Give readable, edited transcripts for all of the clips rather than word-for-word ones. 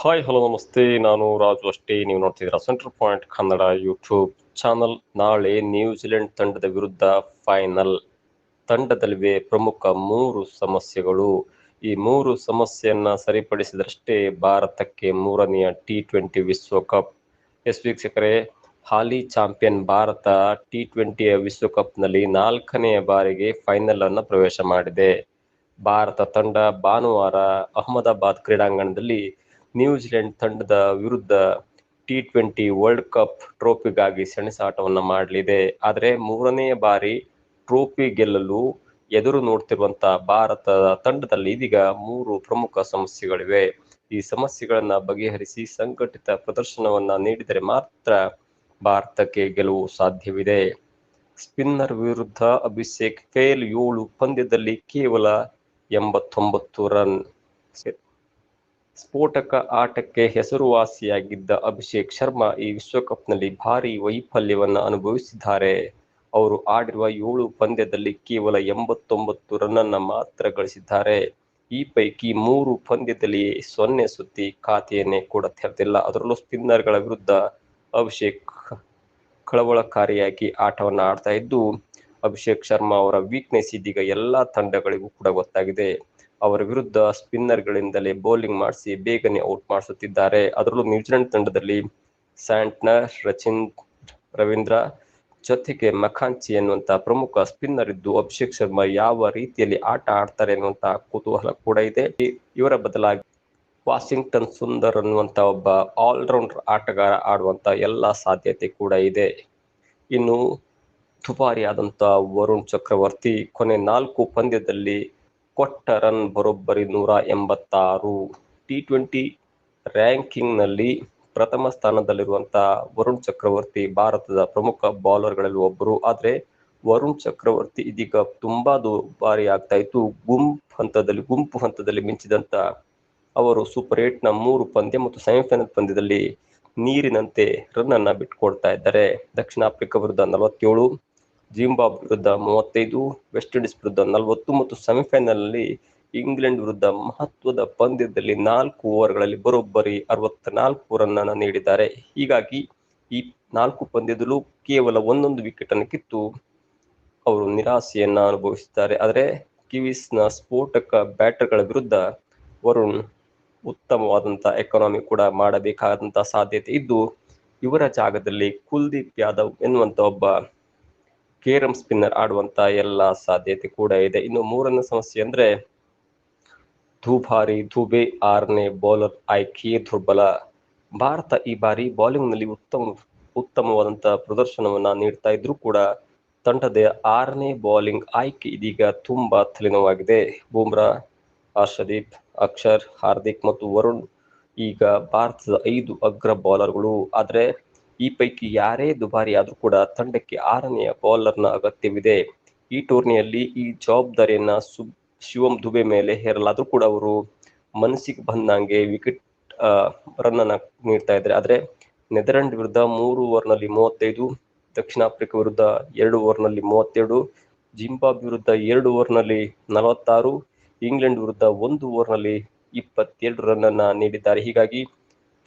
Hi hello ನಮಸ್ತೆ. ನಾನು ರಾಜು ಅಷ್ಟೇ. ನೀವು ನೋಡ್ತಿದ್ದೀರಾ centre point Kannada YouTube channel. ನಾಳೆ ನ್ಯೂಜಿಲೆಂಡ್ ತಂಡದ ವಿರುದ್ಧ ಫೈನಲ್. ತಂಡದಲ್ಲಿವೆ ಪ್ರಮುಖ 3 ಸಮಸ್ಯೆಗಳು. ಈ 3 ಸಮಸ್ಯೆಯನ್ನ ಸರಿಪಡಿಸಿದರಷ್ಟೇ ಭಾರತಕ್ಕೆ 3ನೆಯ T20 ವಿಶ್ವಕಪ್. ವೀಕ್ಷಕರೇ, ಹಾಲಿ ಚಾಂಪಿಯನ್ ಭಾರತ T20 ವಿಶ್ವಕಪ್ನಲ್ಲಿ 4ನೇ ಬಾರಿಗೆ ಫೈನಲ್ ಅನ್ನು ಪ್ರವೇಶ ಮಾಡಿದೆ. ಭಾರತ ತಂಡ ಭಾನುವಾರ ಅಹಮದಾಬಾದ್ ಕ್ರೀಡಾಂಗಣದಲ್ಲಿ ನ್ಯೂಜಿಲೆಂಡ್ ತಂಡದ ವಿರುದ್ಧ T20 ವರ್ಲ್ಡ್ ಕಪ್ ಟ್ರೋಫಿಗಾಗಿ ಸೆಣಸಾಟವನ್ನು ಮಾಡಲಿದೆ. ಆದರೆ 3ನೇ ಬಾರಿ ಟ್ರೋಫಿ ಗೆಲ್ಲಲು ಎದುರು ನೋಡ್ತಿರುವಂತ ಭಾರತದ ತಂಡದಲ್ಲಿ ಇದೀಗ 3 ಪ್ರಮುಖ ಸಮಸ್ಯೆಗಳಿವೆ. ಈ ಸಮಸ್ಯೆಗಳನ್ನ ಬಗೆಹರಿಸಿ ಸಂಘಟಿತ ಪ್ರದರ್ಶನವನ್ನ ನೀಡಿದರೆ ಮಾತ್ರ ಭಾರತಕ್ಕೆ ಗೆಲುವು ಸಾಧ್ಯವಿದೆ. ಸ್ಪಿನ್ನರ್ ವಿರುದ್ಧ ಅಭಿಷೇಕ್ ಪೇಲ್ 7 ಪಂದ್ಯದಲ್ಲಿ ಕೇವಲ 89 ರನ್. ಸ್ಫೋಟಕ ಆಟಕ್ಕೆ ಹೆಸರುವಾಸಿಯಾಗಿದ್ದ ಅಭಿಷೇಕ್ ಶರ್ಮಾ ಈ ವಿಶ್ವಕಪ್ನಲ್ಲಿ ಭಾರೀ ವೈಫಲ್ಯವನ್ನು ಅನುಭವಿಸಿದ್ದಾರೆ. ಅವರು ಆಡಿರುವ 7 ಪಂದ್ಯದಲ್ಲಿ ಕೇವಲ 89 ರನ್ನನ್ನು ಮಾತ್ರ ಗಳಿಸಿದ್ದಾರೆ. ಈ ಪೈಕಿ 3 ಪಂದ್ಯದಲ್ಲಿ 0 ಸುತ್ತಿ ಖಾತೆಯನ್ನೇ ಕೂಡ ತೆರೆದಿಲ್ಲ. ಅದರಲ್ಲೂ ಸ್ಪಿನ್ನರ್ಗಳ ವಿರುದ್ಧ ಅಭಿಷೇಕ್ ಕಳವಳಕಾರಿಯಾಗಿ ಆಟವನ್ನು ಆಡ್ತಾ ಇದ್ದು, ಅಭಿಷೇಕ್ ಶರ್ಮಾ ಅವರ ವೀಕ್ನೆಸ್ ಇದೀಗ ಎಲ್ಲಾ ತಂಡಗಳಿಗೂ ಕೂಡ ಗೊತ್ತಾಗಿದೆ. ಅವರ ವಿರುದ್ಧ ಸ್ಪಿನ್ನರ್ಗಳಿಂದಲೇ ಬೌಲಿಂಗ್ ಮಾಡಿಸಿ ಬೇಗನೆ ಔಟ್ ಮಾಡಿಸುತ್ತಿದ್ದಾರೆ. ಅದರಲ್ಲೂ ನ್ಯೂಜಿಲೆಂಡ್ ತಂಡದಲ್ಲಿ ಸ್ಯಾಂಟ್ನರ್, ರವೀಂದ್ರ ಜೊತೆಗೆ ಮಕಾಂಚಿ ಎನ್ನುವಂತ ಪ್ರಮುಖ ಸ್ಪಿನ್ನರ್ ಇದ್ದು, ಅಭಿಷೇಕ್ ಶರ್ಮಾ ಯಾವ ರೀತಿಯಲ್ಲಿ ಆಟ ಆಡ್ತಾರೆ ಎನ್ನುವಂತ ಕುತೂಹಲ ಕೂಡ ಇದೆ. ಇವರ ಬದಲಾಗಿ ವಾಷಿಂಗ್ಟನ್ ಸುಂದರ್ ಅನ್ನುವಂತ ಒಬ್ಬ ಆಲ್ರೌಂಡರ್ ಆಟಗಾರ ಆಡುವಂತ ಎಲ್ಲಾ ಸಾಧ್ಯತೆ ಕೂಡ ಇದೆ. ಇನ್ನು ದುಬಾರಿಯಾದಂತ ವರುಣ್ ಚಕ್ರವರ್ತಿ ಕೊನೆ 4 ಪಂದ್ಯದಲ್ಲಿ ಕೊಟ್ಟ ರನ್ ಬರೋಬ್ಬರಿ 186. T20 ರ್ಯಾಂಕಿಂಗ್ ನಲ್ಲಿ ಪ್ರಥಮ ಸ್ಥಾನದಲ್ಲಿರುವಂತಹ ವರುಣ್ ಚಕ್ರವರ್ತಿ ಭಾರತದ ಪ್ರಮುಖ ಬೌಲರ್ಗಳಲ್ಲಿ ಒಬ್ಬರು. ಆದ್ರೆ ವರುಣ್ ಚಕ್ರವರ್ತಿ ಇದೀಗ ತುಂಬಾ ದುಬಾರಿ ಆಗ್ತಾ ಇತ್ತು. ಗುಂಪು ಹಂತದಲ್ಲಿ ಮಿಂಚಿದಂತ ಅವರು ಸೂಪರ್ 8ನ 3 ಪಂದ್ಯ ಮತ್ತು ಸೆಮಿಫೈನಲ್ ಪಂದ್ಯದಲ್ಲಿ ನೀರಿನಂತೆ ರನ್ ಅನ್ನ ಬಿಟ್ಕೊಡ್ತಾ ಇದ್ದಾರೆ. ದಕ್ಷಿಣ ಆಫ್ರಿಕಾ ವಿರುದ್ಧ 47, ಜಿಂಬಾಬ್ವೆ ವಿರುದ್ಧ 35, ವೆಸ್ಟ್ ಇಂಡೀಸ್ ವಿರುದ್ಧ 40 ಮತ್ತು ಸೆಮಿಫೈನಲ್ ನಲ್ಲಿ ಇಂಗ್ಲೆಂಡ್ ವಿರುದ್ಧ ಮಹತ್ವದ ಪಂದ್ಯದಲ್ಲಿ 4 ಓವರ್ಗಳಲ್ಲಿ ಬರೋಬ್ಬರಿ 64 ರನ್ ಅನ್ನು ನೀಡಿದ್ದಾರೆ. ಹೀಗಾಗಿ ಈ 4 ಪಂದ್ಯದಲ್ಲೂ ಕೇವಲ 1 ವಿಕೆಟ್ ಅನ್ನು ಕಿತ್ತು ಅವರು ನಿರಾಸೆಯನ್ನ ಅನುಭವಿಸಿದ್ದಾರೆ. ಆದರೆ ಕಿವೀಸ್ನ ಸ್ಫೋಟಕ ಬ್ಯಾಟರ್ಗಳ ವಿರುದ್ಧ ವರುಣ್ ಉತ್ತಮವಾದಂತಹ ಎಕಾನಮಿ ಕೂಡ ಮಾಡಬೇಕಾದಂತಹ ಸಾಧ್ಯತೆ ಇದ್ದು, ಇವರ ಜಾಗದಲ್ಲಿ ಕುಲ್ದೀಪ್ ಯಾದವ್ ಎನ್ನುವಂತ ಒಬ್ಬ ಕೇರಂ ಸ್ಪಿನ್ನರ್ ಆಡುವಂತ ಎಲ್ಲಾ ಸಾಧ್ಯತೆ ಕೂಡ ಇದೆ. ಇನ್ನು 3ನೇ ಸಮಸ್ಯೆ ಅಂದ್ರೆ ದುಬೆ 6ನೇ ಬೌಲರ್ ಆಯ್ಕೆ ದುರ್ಬಲ. ಭಾರತ ಈ ಬಾರಿ ಬೌಲಿಂಗ್ ನಲ್ಲಿ ಉತ್ತಮವಾದಂತಹ ಪ್ರದರ್ಶನವನ್ನ ನೀಡ್ತಾ ಇದ್ರು ಕೂಡ ತಂಡದ 6ನೇ ಬೌಲಿಂಗ್ ಆಯ್ಕೆ ಇದೀಗ ತುಂಬಾ ತಲೆನೋವಾಗಿದೆ. ಬೂಮ್ರಾ, ಹರ್ಷದೀಪ್, ಅಕ್ಷರ್, ಹಾರ್ದಿಕ್ ಮತ್ತು ವರುಣ್ ಈಗ ಭಾರತದ 5 ಅಗ್ರ ಬೌಲರ್ಗಳು. ಆದ್ರೆ ಈ ಪೈಕಿ ಯಾರೇ ದುಬಾರಿ ಆದ್ರೂ ಕೂಡ ತಂಡಕ್ಕೆ 6ನೇ ಬೌಲರ್ನ ಅಗತ್ಯವಿದೆ. ಈ ಟೂರ್ನಿಯಲ್ಲಿ ಈ ಜವಾಬ್ದಾರಿಯನ್ನ ಶಿವಮ್ ದುಬೆ ಮೇಲೆ ಹೇರಲಾದ್ರೂ ಕೂಡ ಅವರು ಮನಸ್ಸಿಗೆ ಬಂದಂಗೆ ವಿಕೆಟ್ ರನ್ ಅನ್ನ ನೀಡ್ತಾ ಇದ್ದಾರೆ. ಆದ್ರೆ ನೆದರ್ಲೆಂಡ್ ವಿರುದ್ಧ 3 ಓವರ್ನಲ್ಲಿ 35, ದಕ್ಷಿಣ ಆಫ್ರಿಕಾ ವಿರುದ್ಧ 2 ಓವರ್ನಲ್ಲಿ 32, ಜಿಂಬಾಬ್ವೆ ವಿರುದ್ಧ 2 ಓವರ್ನಲ್ಲಿ 46, ಇಂಗ್ಲೆಂಡ್ ವಿರುದ್ಧ 1 ಓವರ್ನಲ್ಲಿ 27 ರನ್ ಅನ್ನ ನೀಡಿದ್ದಾರೆ. ಹೀಗಾಗಿ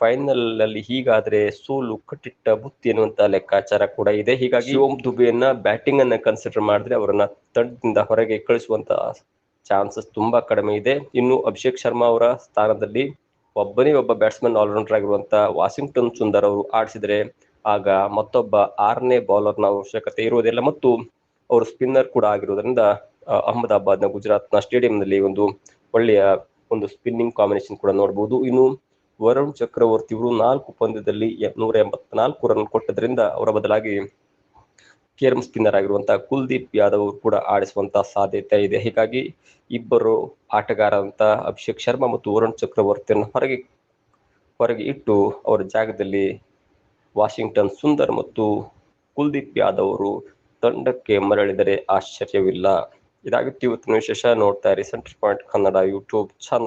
ಫೈನಲ್ ನಲ್ಲಿ ಹೀಗಾದ್ರೆ ಸೋಲು ಕಟ್ಟಿಟ್ಟ ಬುತ್ತಿ ಎನ್ನುವಂತ ಲೆಕ್ಕಾಚಾರ ಕೂಡ ಇದೆ. ಹೀಗಾಗಿ ಶಿವಮ್ ದುಬೆಯನ್ನ ಬ್ಯಾಟಿಂಗ್ ಅನ್ನ ಕನ್ಸಿಡರ್ ಮಾಡಿದ್ರೆ ಅವರನ್ನ ತಂಡದಿಂದ ಹೊರಗೆ ಕಳಿಸುವಂತ ಚಾನ್ಸಸ್ ತುಂಬಾ ಕಡಿಮೆ ಇದೆ. ಇನ್ನು ಅಭಿಷೇಕ್ ಶರ್ಮಾ ಅವರ ಸ್ಥಾನದಲ್ಲಿ ಒಬ್ಬ ಬ್ಯಾಟ್ಸ್ಮನ್ ಆಲ್ರೌಂಡರ್ ಆಗಿರುವಂತ ವಾಷಿಂಗ್ಟನ್ ಸುಂದರ್ ಅವರು ಆಡಿಸಿದ್ರೆ ಆಗ ಮತ್ತೊಬ್ಬ 6ನೇ ಬೌಲರ್ನ ಅವಶ್ಯಕತೆ ಇರುವುದಿಲ್ಲ ಮತ್ತು ಅವರು ಸ್ಪಿನ್ನರ್ ಕೂಡ ಆಗಿರೋದ್ರಿಂದ ಅಹಮದಾಬಾದ್ನ ಗುಜರಾತ್ನ ಸ್ಟೇಡಿಯಂನಲ್ಲಿ ಒಂದು ಒಳ್ಳೆಯ ಸ್ಪಿನ್ನಿಂಗ್ ಕಾಂಬಿನೇಷನ್ ಕೂಡ ನೋಡಬಹುದು. ಇನ್ನು ವರುಣ್ ಚಕ್ರವರ್ತಿ ಇವರು 4 ಪಂದ್ಯದಲ್ಲಿ 184 ರನ್ ಕೊಟ್ಟದ್ರಿಂದ ಅವರ ಬದಲಾಗಿ ಕೇರಂ ಸ್ಪಿನ್ನರ್ ಆಗಿರುವಂತಹ ಕುಲ್ದೀಪ್ ಯಾದವ್ ಅವರು ಕೂಡ ಆಡಿಸುವಂತಹ ಸಾಧ್ಯತೆ ಇದೆ. ಹೀಗಾಗಿ ಇಬ್ಬರು ಆಟಗಾರಂತ ಅಭಿಷೇಕ್ ಶರ್ಮಾ ಮತ್ತು ವರುಣ್ ಚಕ್ರವರ್ತಿಯನ್ನು ಹೊರಗೆ ಇಟ್ಟು ಅವರ ಜಾಗದಲ್ಲಿ ವಾಷಿಂಗ್ಟನ್ ಸುಂದರ್ ಮತ್ತು ಕುಲ್ದೀಪ್ ಯಾದವ್ ಅವರು ತಂಡಕ್ಕೆ ಮರಳಿದರೆ ಆಶ್ಚರ್ಯವಿಲ್ಲ. ಇದಾಗಿತ್ತು ಇವತ್ತಿನ ವಿಶೇಷ. ನೋಡ್ತಾ ಇರಿ centre point Kannada YouTube channel.